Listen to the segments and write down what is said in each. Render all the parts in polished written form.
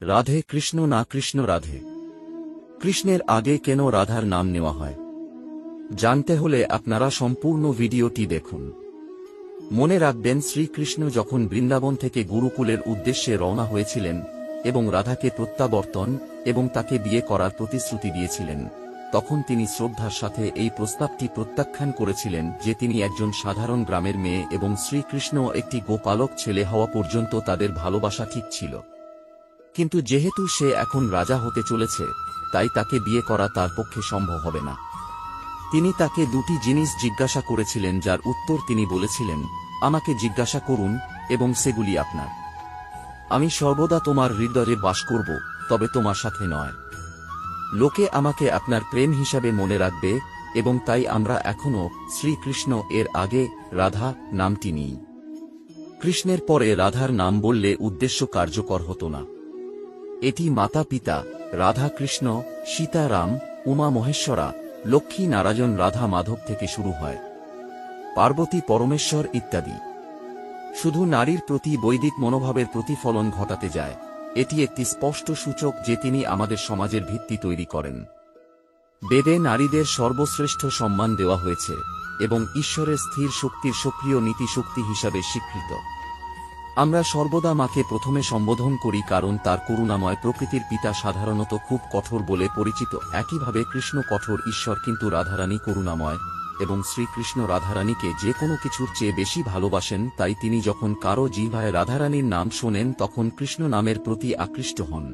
রাধে কৃষ্ণ না কৃষ্ণ রাধে। কৃষ্ণের আগে কেন রাধার নাম নেওয়া হয় জানতে হলে আপনারা সম্পূর্ণ ভিডিওটি দেখুন। মনে রাখবেন, শ্রীকৃষ্ণ যখন বৃন্দাবন থেকে গুরুকুলের উদ্দেশ্যে রওনা হয়েছিলেন এবং রাধাকে প্রত্যাবর্তন এবং তাকে বিয়ে করার প্রতিশ্রুতি দিয়েছিলেন, তখন তিনি শ্রদ্ধার সাথে এই প্রস্তাবটি প্রত্যাখ্যান করেছিলেন যে তিনি একজন সাধারণ গ্রামের মেয়ে এবং শ্রীকৃষ্ণ একটি গোপালক ছেলে হওয়া পর্যন্ত তাদের ভালোবাসা ঠিক ছিল। কিন্তু যেহেতু সে এখন রাজা হতে চলেছে, তাই তাকে বিয়ে করা তার পক্ষে সম্ভব হবে না। তিনি তাকে দুটি জিনিস জিজ্ঞাসা করেছিলেন, যার উত্তর তিনি বলেছিলেন, আমাকে জিজ্ঞাসা করুন এবং সেগুলি আপনার। আমি সর্বদা তোমার হৃদয়ে বাস করব, তবে তোমার সাথে নয়। লোকে আমাকে আপনার প্রেম হিসাবে মনে রাখবে, এবং তাই আমরা এখনও শ্রীকৃষ্ণ এর আগে রাধা নামটি নিই। কৃষ্ণের পরে রাধার নাম বললে উদ্দেশ্য কার্যকর হতো না। এটি মাতা পিতা রাধা কৃষ্ণ, সীতা রাম, উমা মহেশ্বরা, লক্ষ্মী নারায়ণ রাধা মাধব থেকে শুরু হয়, পার্বতী পরমেশ্বর ইত্যাদি। শুধু নারীর প্রতি বৈদিক মনোভাবের প্রতিফলন ঘটাতে যায়। এটি একটি স্পষ্ট সূচক যে তিনি আমাদের সমাজের ভিত্তি তৈরি করেন। বেদে নারীদের সর্বশ্রেষ্ঠ সম্মান দেওয়া হয়েছে এবং ঈশ্বরের স্থির শক্তির সক্রিয় নীতি শক্তি হিসাবে স্বীকৃত। আমরা সর্বদা মাকে প্রথমে সম্বোধন করি কারণ তার করুণাময় প্রকৃতির পিতা সাধারণত খুব কঠোর বলে পরিচিত। একইভাবে কৃষ্ণ কঠোর ঈশ্বর, কিন্তু রাধারানী করুণাময়, এবং শ্রীকৃষ্ণ রাধারানীকে যে কোনো কিছুর চেয়ে বেশি ভালোবাসেন। তাই তিনি যখন কারো জিহ্বায় রাধারানীর নাম শোনেন তখন কৃষ্ণ নামের প্রতি আকৃষ্ট হন।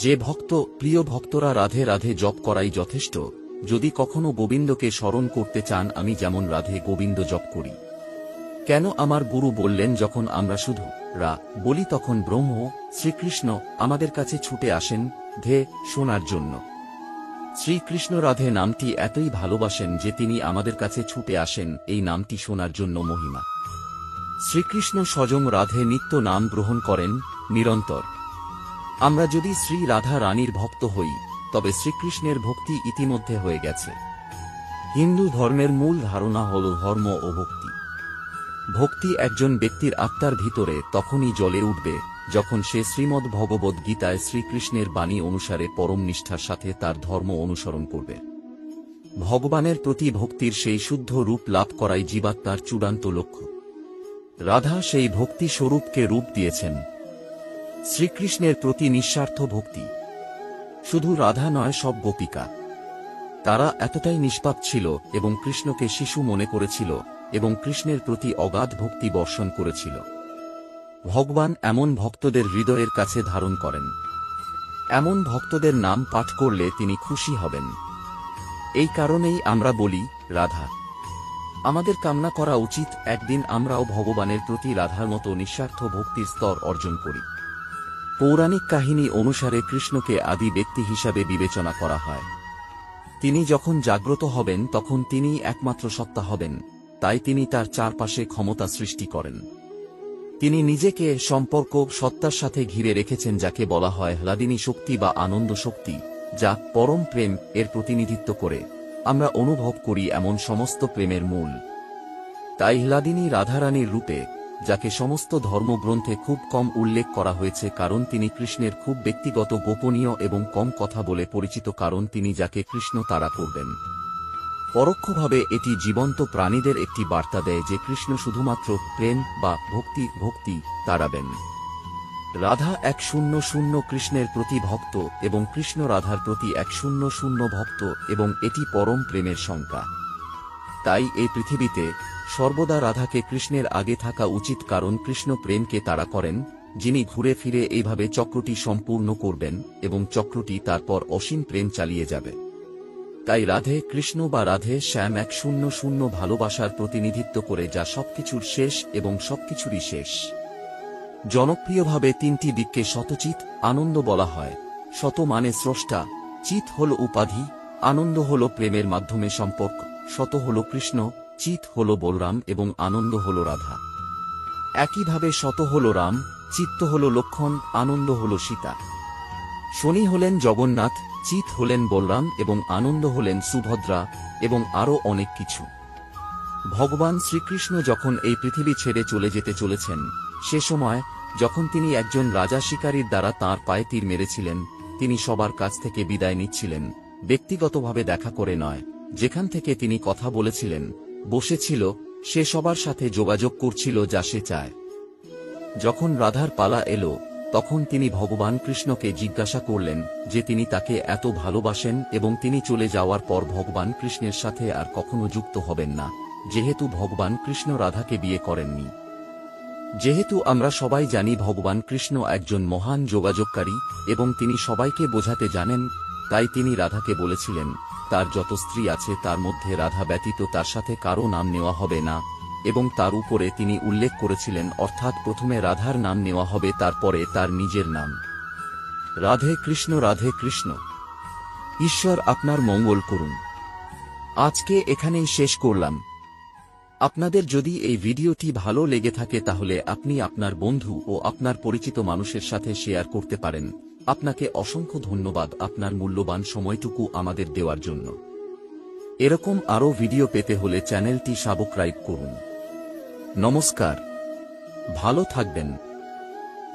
যে প্রিয় ভক্তরা রাধে রাধে জপ করাই যথেষ্ট। যদি কখনো গোবিন্দকে স্মরণ করতে চান, আমি যেমন রাধে গোবিন্দ জপ করি। কেন? আমার গুরু বললেন, যখন আমরা শুধু রা বলি তখন ব্রহ্ম শ্রীকৃষ্ণ আমাদের কাছে ছুটে আসেন ধে শোনার জন্য। শ্রীকৃষ্ণ রাধে নামটি এতই ভালোবাসেন যে তিনি আমাদের কাছে ছুটে আসেন এই নামটি শোনার জন্য। মহিমা। শ্রীকৃষ্ণ স্বয়ং রাধে নিত্য নাম গ্রহণ করেন নিরন্তর। আমরা যদি শ্রী রাধা রানীর ভক্ত হই, তবে শ্রীকৃষ্ণের ভক্তি ইতিমধ্যে হয়ে গেছে। হিন্দু ধর্মের মূল ধারণা হল ধর্ম ও ভক্তি। ভক্তি একজন ব্যক্তির আত্মার ভিতরে তখনই জ্বলে উঠবে যখন সে শ্রীমদ্ ভগবদ্ গীতায় শ্রীকৃষ্ণের বাণী অনুসারে পরম নিষ্ঠার সাথে তার ধর্ম অনুসরণ করবে। ভগবানের প্রতি ভক্তির সেই শুদ্ধ রূপ লাভ করাই জীবাত্মার চূড়ান্ত লক্ষ্য। রাধা সেই ভক্তি স্বরূপকে রূপ দিয়েছেন। শ্রীকৃষ্ণের প্রতি নিঃস্বার্থ ভক্তি। শুধু রাধা নয়, সব গোপিকা তারা এতটাই নিষ্পাপ ছিল এবং কৃষ্ণকে শিশু মনে করেছিল এবং কৃষ্ণের প্রতি অগাধ ভক্তি বর্ষণ করেছিল। ভগবান এমন ভক্তদের হৃদয়ের কাছে ধারণ করেন। এমন ভক্তদের নাম পাঠ করলে তিনি খুশি হবেন। এই কারণেই আমরা বলি রাধা। আমাদের কামনা করা উচিত একদিন আমরাও ভগবানের প্রতি রাধার মতো নিঃস্বার্থ ভক্তির স্তর অর্জন করি। পৌরাণিক কাহিনী অনুসারে কৃষ্ণকে আদি ব্যক্তি হিসাবে বিবেচনা করা হয়। তিনি যখন জাগ্রত হবেন তখন তিনিই একমাত্র সত্তা হবেন, তাই তিনি তার চারপাশে ক্ষমতা সৃষ্টি করেন। তিনি নিজেকে সম্পর্ক সত্তার সাথে ঘিরে রেখেছেন, যাকে বলা হয় হ্লাদিনী শক্তি বা আনন্দ শক্তি, যা পরম প্রেম এর প্রতিনিধিত্ব করে। আমরা অনুভব করি এমন সমস্ত প্রেমের মূল। তাই হ্লাদিনী রাধারানীর রূপে, যাকে সমস্ত ধর্মগ্রন্থে খুব কম উল্লেখ করা হয়েছে কারণ তিনি কৃষ্ণের খুব ব্যক্তিগত, গোপনীয় এবং কম কথা বলে পরিচিত, কারণ তিনি যাকে কৃষ্ণ তারা করবেন। পরোক্ষভাবে এটি জীবন্ত প্রাণীদের একটি বার্তা দেয় যে কৃষ্ণ শুধুমাত্র প্রেম বা ভক্তি তাড়াবেন। রাধা 100 কৃষ্ণের প্রতি ভক্ত এবং কৃষ্ণ রাধার প্রতি 100 ভক্ত, এবং এটি পরম প্রেমের সংজ্ঞা। তাই এই পৃথিবীতে সর্বদা রাধাকে কৃষ্ণের আগে থাকা উচিত, কারণ কৃষ্ণ প্রেমকে তাড়া করেন, যিনি ঘুরে ফিরে এইভাবে চক্রটি সম্পূর্ণ করবেন এবং চক্রটি তারপর অসীম প্রেম চালিয়ে যাবে। তাই রাধে কৃষ্ণ বা রাধে শ্যাম 100 ভালোবাসার প্রতিনিধিত্ব করে, যা সবকিছুর শেষ এবং সবকিছুরই শেষ। জনপ্রিয়ভাবে তিনটি দিককে শতচিৎ আনন্দ বলা হয়। শত মানে স্রষ্টা, চিৎ হল উপাধি, আনন্দ হল প্রেমের মাধ্যমে সম্পর্ক। শত হল কৃষ্ণ, চিৎ হল বলরাম এবং আনন্দ হল রাধা। একইভাবে শত হল রাম, চিত্ত হল লক্ষ্মণ, আনন্দ হল সীতা। শনি হলেন জগন্নাথ, চিৎ হলেন বলরাম এবং আনন্দ হলেন সুভদ্রা, এবং আরও অনেক কিছু। ভগবান শ্রীকৃষ্ণ যখন এই পৃথিবী ছেড়ে চলে যেতে চলেছেন, সে সময় যখন তিনি একজন রাজা শিকারীর দ্বারা তাঁর পায়ে তীর মেরেছিলেন, তিনি সবার কাছ থেকে বিদায় নিচ্ছিলেন, ব্যক্তিগতভাবে দেখা করে নয়। যেখান থেকে তিনি কথা বলেছিলেন, বসেছিল, সে সবার সাথে যোগাযোগ করছিল যা সে চায়। যখন রাধার পালা এলো, তখন তিনি ভগবান কৃষ্ণকে জিজ্ঞাসা করলেন যে তিনি তাকে এত ভালোবাসেন এবং তিনি চলে যাওয়ার পর ভগবান কৃষ্ণের সাথে আর কখনো যুক্ত হবেন না, যেহেতু ভগবান কৃষ্ণ রাধাকে বিয়ে করেননি। যেহেতু আমরা সবাই জানি ভগবান কৃষ্ণ একজন মহান যোগাযোগকারী এবং তিনি সবাইকে বোঝাতে জানেন, তাই তিনি রাধাকে বলেছিলেন তার যত স্ত্রী আছে তার মধ্যে রাধা ব্যতীত তার সাথে কারো নাম নেওয়া হবে না, এবং তার উপরে তিনি উল্লেখ করেছিলেন, অর্থাৎ প্রথমে রাধার নাম নেওয়া হবে, তারপরে তার নিজের নাম। রাধে কৃষ্ণ, রাধে কৃষ্ণ। ঈশ্বর আপনার মঙ্গল করুন। আজকে এখানেই শেষ করলাম। আপনাদের যদি এই ভিডিওটি ভালো লেগে থাকে তাহলে আপনি আপনার বন্ধু ও আপনার পরিচিত মানুষের সাথে শেয়ার করতে পারেন। আপনাকে অসংখ্য ধন্যবাদ আপনার মূল্যবান সময়টুকু আমাদের দেওয়ার জন্য। এরকম আরও ভিডিও পেতে হলে চ্যানেলটি সাবস্ক্রাইব করুন। নমস্কার, ভালো থাকবেন।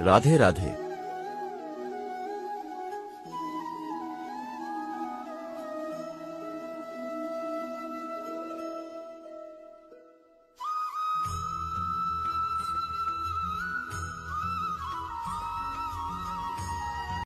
রাধে রাধে।